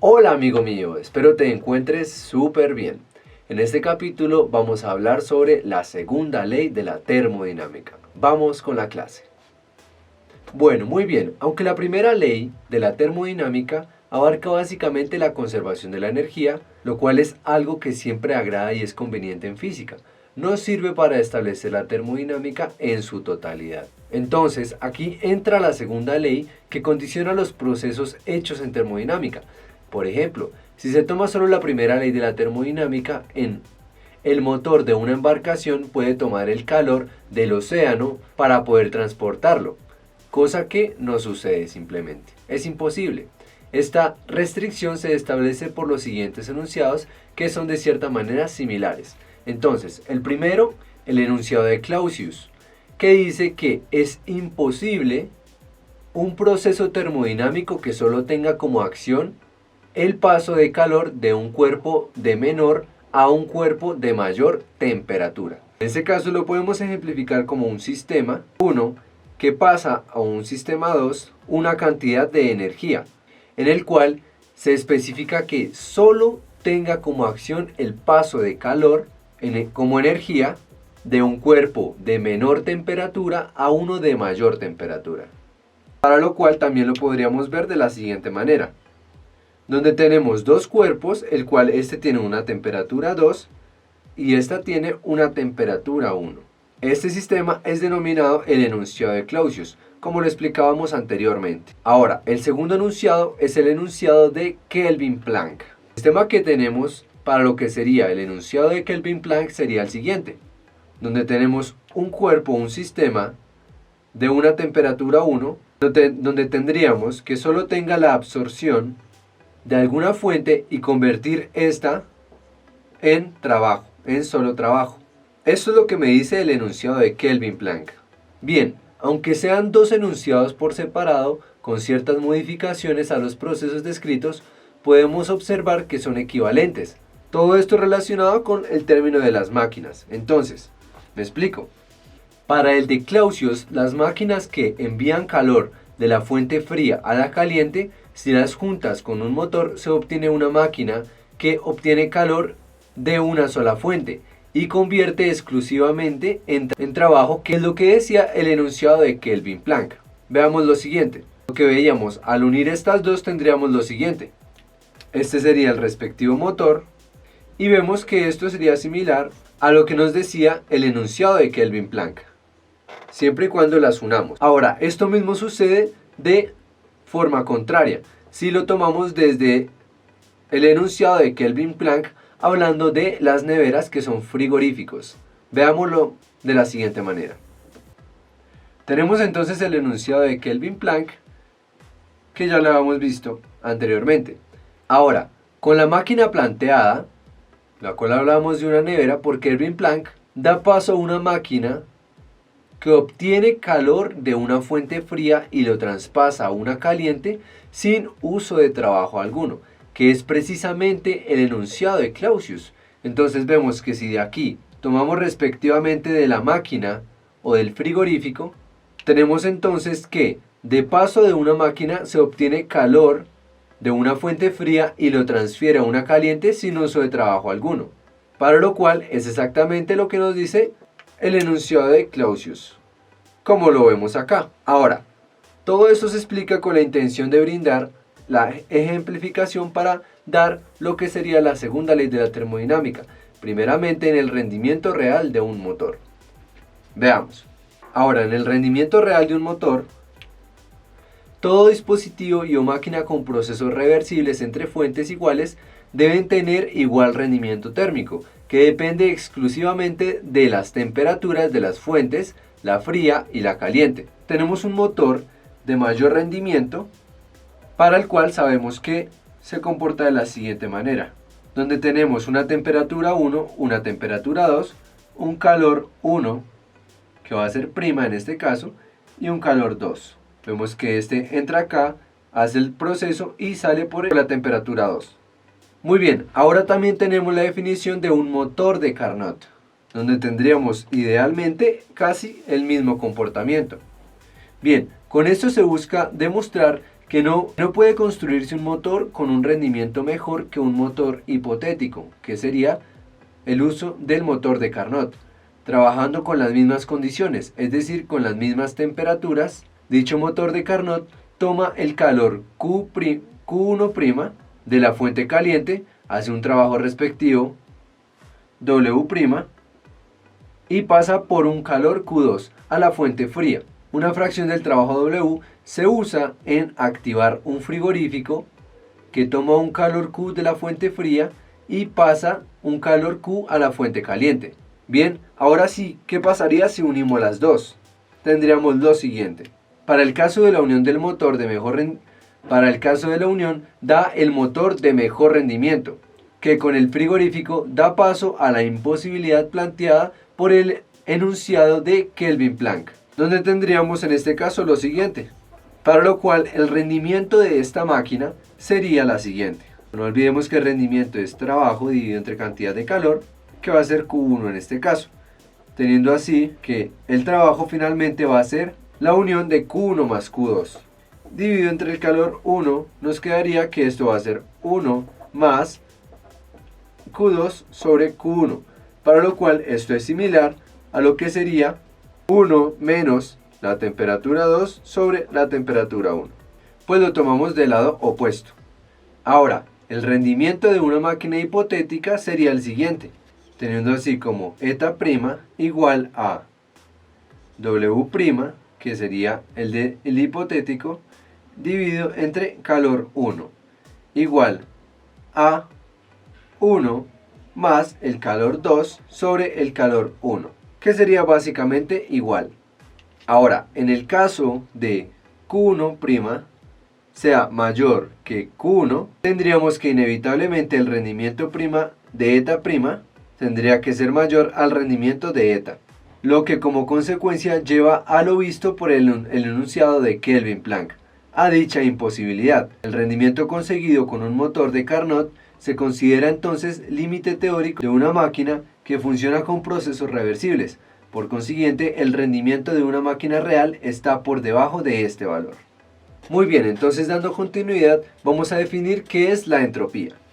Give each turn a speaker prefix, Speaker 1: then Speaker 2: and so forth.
Speaker 1: Hola amigo mío, espero te encuentres súper bien. En este capítulo vamos a hablar sobre la segunda ley de la termodinámica. Vamos con la clase. Bueno, muy bien, aunque la primera ley de la termodinámica abarca básicamente la conservación de la energía, lo cual es algo que siempre agrada y es conveniente en física, no sirve para establecer la termodinámica en su totalidad. Entonces, aquí entra la segunda ley que condiciona los procesos hechos en termodinámica. Por ejemplo, si se toma solo la primera ley de la termodinámica, el motor de una embarcación puede tomar el calor del océano para poder transportarlo, cosa que no sucede simplemente. Es imposible. Esta restricción se establece por los siguientes enunciados que son de cierta manera similares. Entonces, el primero, el enunciado de Clausius, que dice que es imposible un proceso termodinámico que solo tenga como acción el paso de calor de un cuerpo de menor a un cuerpo de mayor temperatura. En este caso lo podemos ejemplificar como un sistema 1 que pasa a un sistema 2 una cantidad de energía, en el cual se especifica que solo tenga como acción el paso de calor como energía de un cuerpo de menor temperatura a uno de mayor temperatura. Para lo cual también lo podríamos ver de la siguiente manera, donde tenemos dos cuerpos, el cual este tiene una temperatura 2 y esta tiene una temperatura 1. Este sistema es denominado el enunciado de Clausius, como lo explicábamos anteriormente. Ahora, el segundo enunciado es el enunciado de Kelvin-Planck. El sistema que tenemos para lo que sería el enunciado de Kelvin-Planck sería el siguiente, donde tenemos un cuerpo, un sistema de una temperatura 1, donde tendríamos que solo tenga la absorción de alguna fuente y convertir esta en trabajo, en solo trabajo. Esto es lo que me dice el enunciado de Kelvin-Planck. Bien, aunque sean dos enunciados por separado, con ciertas modificaciones a los procesos descritos, podemos observar que son equivalentes. Todo esto relacionado con el término de las máquinas. Entonces, me explico. Para el de Clausius, las máquinas que envían calor de la fuente fría a la caliente, si las juntas con un motor, se obtiene una máquina que obtiene calor de una sola fuente y convierte exclusivamente en trabajo, que es lo que decía el enunciado de Kelvin-Planck. Veamos lo siguiente. Lo que veíamos, al unir estas dos tendríamos lo siguiente. Este sería el respectivo motor y vemos que esto sería similar a lo que nos decía el enunciado de Kelvin-Planck, siempre y cuando las unamos. Ahora, esto mismo sucede de forma contraria, si lo tomamos desde el enunciado de Kelvin-Planck, hablando de las neveras que son frigoríficos. Veámoslo de la siguiente manera. Tenemos entonces el enunciado de Kelvin-Planck, que ya lo habíamos visto anteriormente. Ahora, con la máquina planteada, la cual hablamos de una nevera, por Kelvin-Planck, da paso a una máquina que obtiene calor de una fuente fría y lo traspasa a una caliente sin uso de trabajo alguno, que es precisamente el enunciado de Clausius. Entonces vemos que si de aquí tomamos respectivamente de la máquina o del frigorífico, tenemos entonces que de paso de una máquina se obtiene calor de una fuente fría y lo transfiere a una caliente sin uso de trabajo alguno, para lo cual es exactamente lo que nos dice el enunciado de Clausius, como lo vemos acá. Ahora, todo esto se explica con la intención de brindar la ejemplificación para dar lo que sería la segunda ley de la termodinámica, primeramente en el rendimiento real de un motor. Veamos. Ahora, en el rendimiento real de un motor, todo dispositivo y o máquina con procesos reversibles entre fuentes iguales deben tener igual rendimiento térmico, que depende exclusivamente de las temperaturas de las fuentes, la fría y la caliente. Tenemos un motor de mayor rendimiento para el cual sabemos que se comporta de la siguiente manera, donde tenemos una temperatura 1, una temperatura 2, un calor 1, que va a ser prima en este caso, y un calor 2. Vemos que este entra acá, hace el proceso y sale por la temperatura 2. Muy bien, ahora también tenemos la definición de un motor de Carnot, donde tendríamos idealmente casi el mismo comportamiento. Bien, con esto se busca demostrar que no puede construirse un motor con un rendimiento mejor que un motor hipotético, que sería el uso del motor de Carnot, trabajando con las mismas condiciones, es decir, con las mismas temperaturas. Dicho motor de Carnot toma el calor Q1' de la fuente caliente, hace un trabajo respectivo W' y pasa por un calor Q2 a la fuente fría. Una fracción del trabajo W se usa en activar un frigorífico que toma un calor Q de la fuente fría y pasa un calor Q a la fuente caliente. Bien, ahora sí, ¿qué pasaría si unimos las dos? Tendríamos lo siguiente. Para el caso de la unión del motor da el motor de mejor rendimiento, que con el frigorífico da paso a la imposibilidad planteada por el enunciado de Kelvin Planck, donde tendríamos en este caso lo siguiente, para lo cual el rendimiento de esta máquina sería la siguiente. No olvidemos que el rendimiento es trabajo dividido entre cantidad de calor, que va a ser Q1 en este caso, teniendo así que el trabajo finalmente va a ser la unión de Q1 más Q2. Dividido entre el calor 1, nos quedaría que esto va a ser 1 más Q2 sobre Q1, para lo cual esto es similar a lo que sería 1 menos la temperatura 2 sobre la temperatura 1. Pues lo tomamos del lado opuesto. Ahora, el rendimiento de una máquina hipotética sería el siguiente, teniendo así como eta' igual a W', que sería el hipotético, dividido entre calor 1, igual a 1 más el calor 2 sobre el calor 1, que sería básicamente igual. Ahora, en el caso de Q1' sea mayor que Q1, tendríamos que inevitablemente el rendimiento prima de eta' tendría que ser mayor al rendimiento de eta, lo que como consecuencia lleva a lo visto por el enunciado de Kelvin Planck, a dicha imposibilidad. El rendimiento conseguido con un motor de Carnot se considera entonces límite teórico de una máquina que funciona con procesos reversibles. Por consiguiente, el rendimiento de una máquina real está por debajo de este valor. Muy bien, entonces dando continuidad, vamos a definir qué es la entropía.